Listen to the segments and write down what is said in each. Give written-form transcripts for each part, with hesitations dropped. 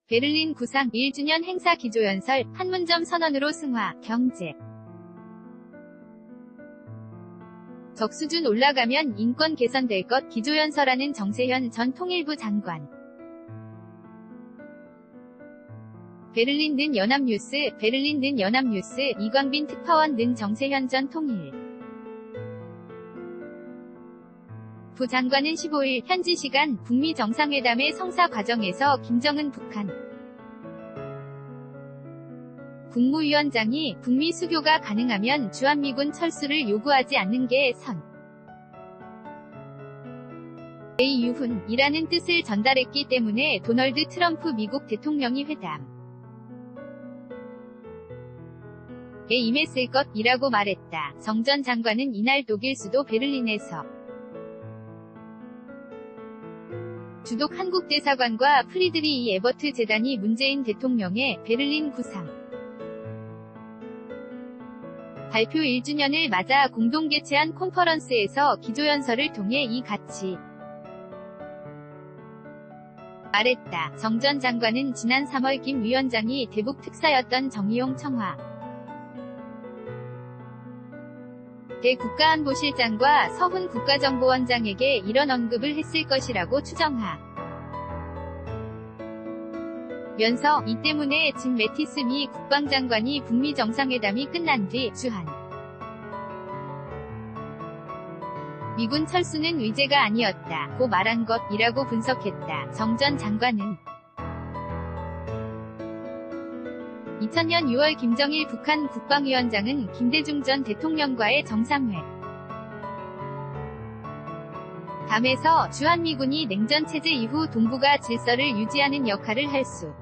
베를린 구상 1주년 행사 기조연설, 판문점 선언으로 승화, 경제. 적수준 올라가면 인권 개선될 것 기조연설하는 정세현 전 통일부 장관. 베를린 는 연합뉴스, 베를린 는 연합뉴스, 이광빈 특파원 는 정세현 전 통일. 부 장관은 15일 현지 시간 북미 정상회담의 성사 과정에서 김정은 북한 국무위원장이 북미 수교가 가능하면 주한미군 철수를 요구하지 않는 게 이라는 뜻을 전달했기 때문에 도널드 트럼프 미국 대통령이 회담에 임했을 것이라고 말했다. 정 전 장관은 이날 독일 수도 베를린에서 주독 한국대사관과 프리드리히 에버트 재단이 문재인 대통령의 베를린 구상 발표 1주년을 맞아 공동 개최한 컨퍼런스에서 기조연설을 통해 이 가치 말했다. 정 전 장관은 지난 3월 김 위원장이 대북 특사였던 정의용 청와 대국가안보실장과 서훈 국가정보원장에게 이런 언급을 했을 것이라고 추정하면서 이 때문에 짐 매티스 미 국방장관이 북미 정상회담이 끝난 뒤 주한 미군 철수는 의제가 아니었다 고 말한 것이라고 분석했다. 정 전 장관은 2000년 6월 김정일 북한 국방위원장은 김대중 전 대통령과의 담에서 주한미군이 냉전체제 이후 동북아 질서를 유지하는 역할을 할 수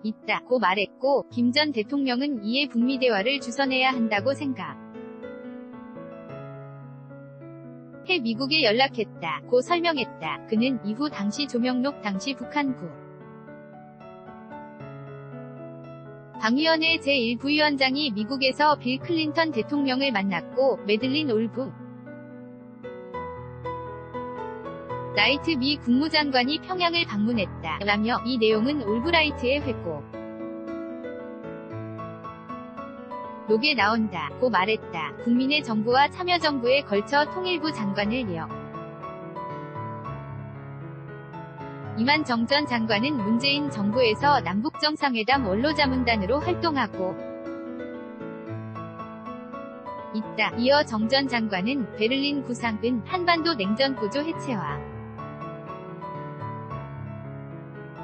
있다고 말했고, 김 전 대통령은 이에 북미 대화를 주선해야 한다고 생각해 미국에 연락했다고 설명했다. 그는 이후 당시 조명록 당시 북한국 방위원회 제1부위원장이 미국에서 빌 클린턴 대통령을 만났고 매들린 올브 라이트 미 국무장관이 평양을 방문했다 라며 이 내용은 올브라이트의 회고록에 나온다고 말했다. 국민의 정부와 참여정부에 걸쳐 통일부 장관을 임한 정 전 장관은 문재인 정부에서 남북정상회담 원로자문단으로 활동하고 있다. 이어 정 전 장관은 베를린 구상은 한반도 냉전구조 해체와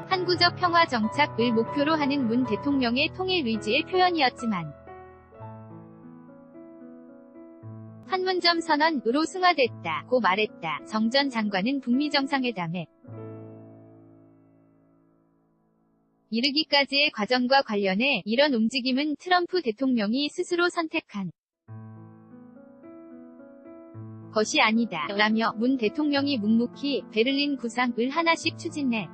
항구적 평화 정착을 목표로 하는 문 대통령의 통일 의지의 표현이었지만 판문점 선언으로 승화됐다고 말했다. 정 전 장관은 북미 정상회담에 이르기까지의 과정과 관련해 이런 움직임은 트럼프 대통령이 스스로 선택한 것이 아니다 라며 문 대통령이 묵묵히 베를린 구상을 하나씩 추진해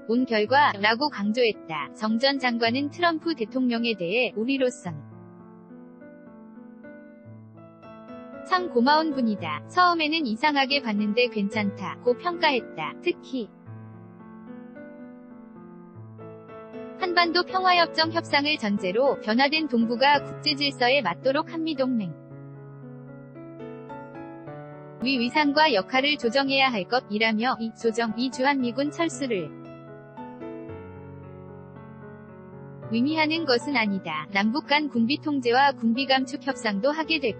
온 결과라고 강조했다. 정 전 장관은 트럼프 대통령에 대해 우리로선 참 고마운 분이다. 처음에는 이상하게 봤는데 괜찮다고 평가했다. 특히 한반도 평화협정 협상을 전제로 변화된 동북아 국제질서에 맞도록 한미동맹 위상과 역할을 조정해야 할 것이라며 이 주한미군 철수를 의미하는 것은 아니다. 남북 간 군비 통제와 군비 감축 협상도 하게 될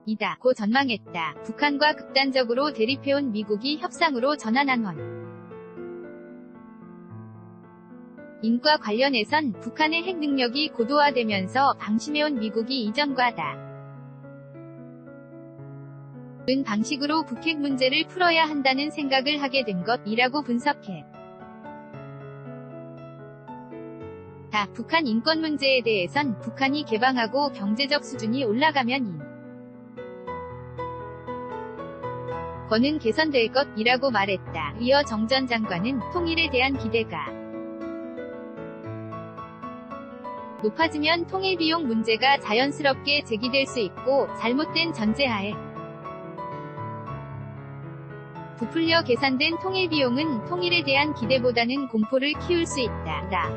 것이다고 전망했다. 북한과 극단적으로 대립해온 미국이 협상으로 전환한 인과 관련해선 북한의 핵 능력이 고도화되면서 방심해온 미국이 이전과 다른 방식으로 북핵 문제를 풀어야 한다는 생각을 하게 된 것이라고 분석해. 북한 인권 문제에 대해선 북한이 개방하고 경제적 수준이 올라가면 인권은 개선될 것이라고 말했다. 이어 정 전 장관은 통일에 대한 기대가 높아지면 통일비용 문제가 자연스럽게 제기될 수 있고 잘못된 전제하에 부풀려 계산된 통일비용은 통일에 대한 기대보다는 공포를 키울 수 있다.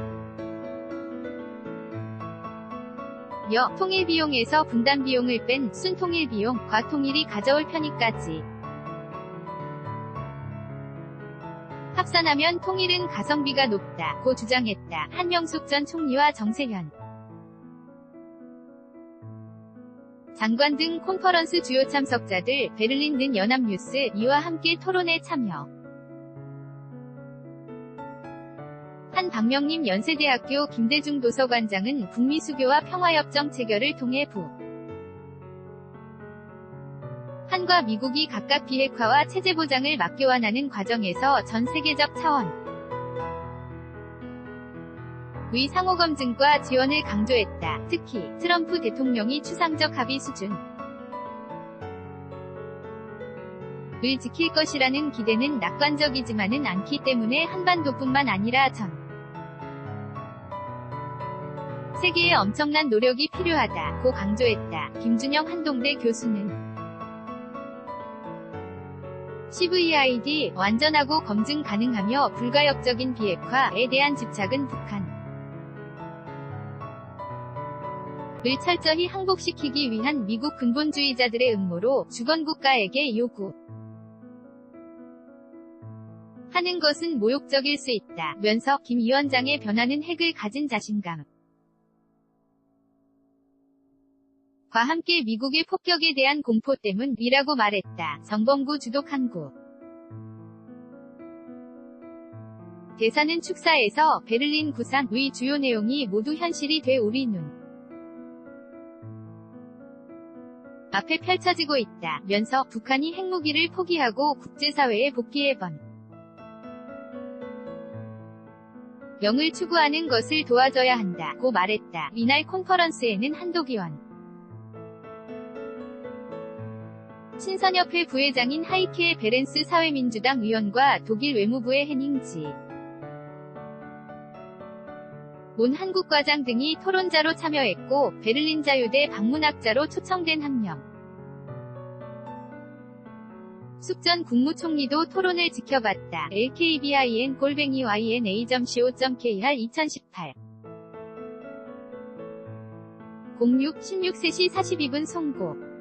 통일비용에서 분담비용을 뺀 순통일비용, 과통일이 가져올 편익까지 합산하면 통일은 가성비가 높다 고 주장했다. 한명숙 전 총리와 정세현 장관 등 콘퍼런스 주요 참석자들 베를린 는 연합뉴스 이와 함께 토론에 참여. 한 박명림 연세대학교 김대중 도서관장은 북미 수교와 평화협정 체결을 통해 한과 미국이 각각 비핵화와 체제 보장을 맞교환하는 과정에서 전 세계적 차원 의 상호검증과 지원을 강조했다. 특히 트럼프 대통령이 추상적 합의 수준을 지킬 것이라는 기대는 낙관적이지만은 않기 때문에 한반도뿐만 아니라 전 세계에 엄청난 노력이 필요하다고 강조했다. 김준영 한동대 교수는 CVID 완전하고 검증 가능하며 불가역적인 비핵화에 대한 집착은 북한을 철저히 항복시키기 위한 미국 근본주의자들의 음모로 주권국가에게 요구하는 것은 모욕적일 수 있다면서 김 위원장의 변화는 핵을 가진 자신감 과 함께 미국의 폭격에 대한 공포 때문이라고 말했다. 정범구 주독한구 대사는 축사에서 베를린 구상의 주요 내용이 모두 현실이 돼 우리 눈 앞에 펼쳐지고 있다면서 북한이 핵무기를 포기하고 국제사회에 복귀해번 영을 추구하는 것을 도와줘야 한다고 말했다. 이날 콘퍼런스에는 한독위원 신선협회 부회장인 하이케 베렌스 사회민주당 의원과 독일 외무부의 헤닝지 몬 한국과장 등이 토론자로 참여했고 베를린 자유대 방문학자로 초청된 한명 숙 전 국무총리도 토론을 지켜봤다. lkbin-yna.co.kr 2018 06 16 3시 42분 송고